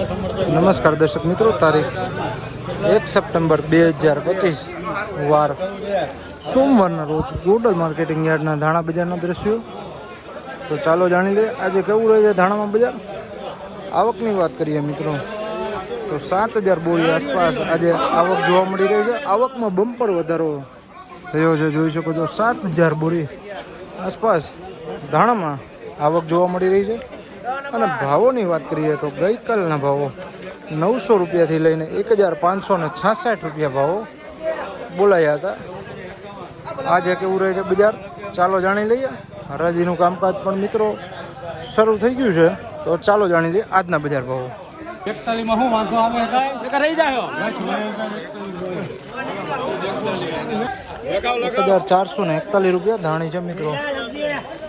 નમસ્કાર દર્શક મિત્રો, તારીખ 1 સપ્ટેમ્બર 2025 વાર સોમવારના રોજ ગોંડલ માર્કેટિંગ યાર્ડના ધાણા બજારના દ્રશ્યો. તો ચાલો જાણી લઈએ આજે કેવું રહે છે ધાણામાં બજાર. આવકની વાત કરીએ મિત્રો તો 7,000 બોરી આસપાસ આજે આવક જોવા મળી રહી છે. આવકમાં બમ્પર વધારો થયો છે, જોઈ શકો છો. 7,000 બોરી આસપાસ ધાણામાં આવક જોવા મળી રહી છે. અને ભાવોની વાત કરીએ તો ગઈકાલના ભાવો 900 રૂપિયાથી લઈને 1,566 રૂપિયા ભાવો બોલાયા હતા. આજે કેવું રહે છે બજાર ચાલો જાણી લઈએ. હરાજીનું કામકાજ પણ મિત્રો શરૂ થઈ ગયું છે, તો ચાલો જાણી લઈએ આજના બજાર ભાવો. 1,441 રૂપિયા ધાણી છે મિત્રો.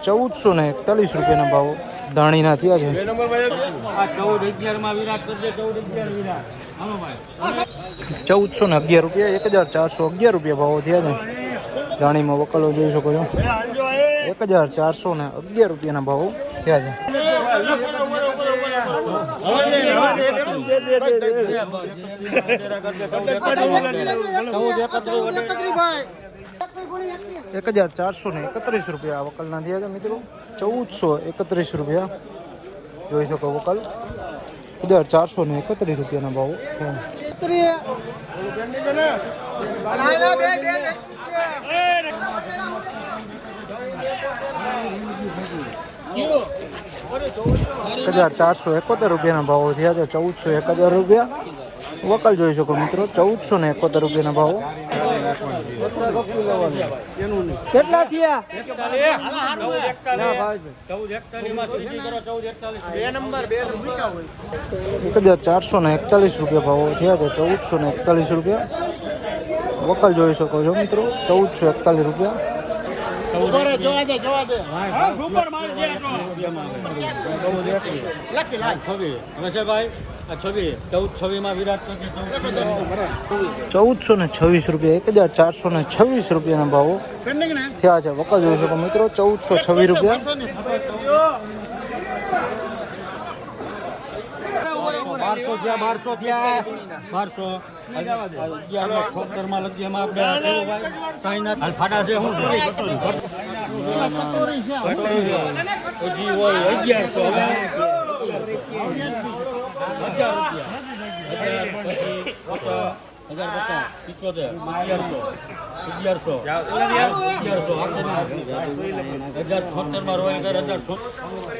1,441 રૂપિયાના ભાવો ધાણીના થયા છે. 1,411 રૂપિયા 1,411 રૂપિયા ભાવો થયા છે ધાણીમાં. વકલો જોઈ શકો છો. 1,411 રૂપિયાના ભાવો થયા છે. 1,431 રૂપિયા વકલના થયા છે મિત્રો. 1,431 રૂપિયા જોઈ શકો વકલ. 1,431 રૂપિયાના ભાવો થયા. 1,471 રૂપિયાના ભાવો થયા છે. 1,471 રૂપિયા વકલ જોઈ શકો મિત્રો. 1,471 રૂપિયાના ભાવો. કેટલા થયા? 1,441 રૂપિયા ભાવો થયા છે. 1,441 રૂપિયા વકલ જોઈ શકો છો મિત્રો. 1,441 રૂપિયા. 1,426 રૂપિયા 1,426 રૂપિયાના ભાવો થયા છે. વકલ જોઈ શકો મિત્રો. 1,426 રૂપિયા.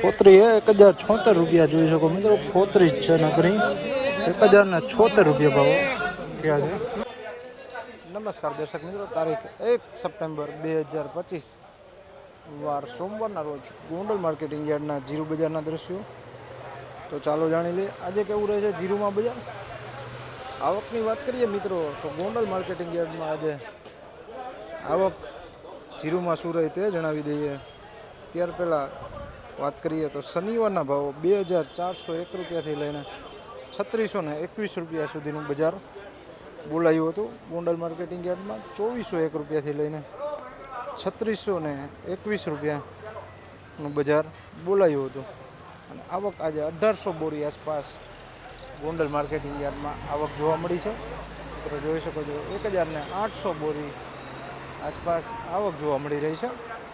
1,076 રૂપિયા જોઈ શકો મિત્રો. 34 છે નગરી. 1,076 રૂપિયા ભાવો થયા છે. નમસ્કાર દર્શક મિત્રો, તારીખ 1 સપ્ટેમ્બર 2025 વાર સોમવારના રોજ ગોંડલ માર્કેટિંગ યાર્ડના જીરુ બજારના દ્રશ્યો. તો ચાલો જાણી લઈએ આજે કેવું રહે છે જીરુમાં બજાર. આવકની વાત કરીએ મિત્રો તો ગોંડલ માર્કેટિંગ યાર્ડમાં આજે આવક જીરુમાં શું રહી તે જણાવી દઈએ. ત્યાર પહેલાં વાત કરીએ તો શનિવારના ભાવો 2,401 રૂપિયાથી લઈને 3,621 રૂપિયા સુધીનું બજાર બોલાયું હતું ગોંડલ માર્કેટિંગ યાર્ડમાં. 2,401 રૂપિયાથી લઈને 3,621 રૂપિયાનું બજાર બોલાયું હતું. અને આવક આજે 1,800 બોરી આસપાસ ગોંડલ માર્કેટિંગ યાર્ડમાં આવક જોવા મળી છે. મિત્રો જોઈ શકો છો 1,800 બોરી આસપાસ આવક જોવા મળી રહી છે.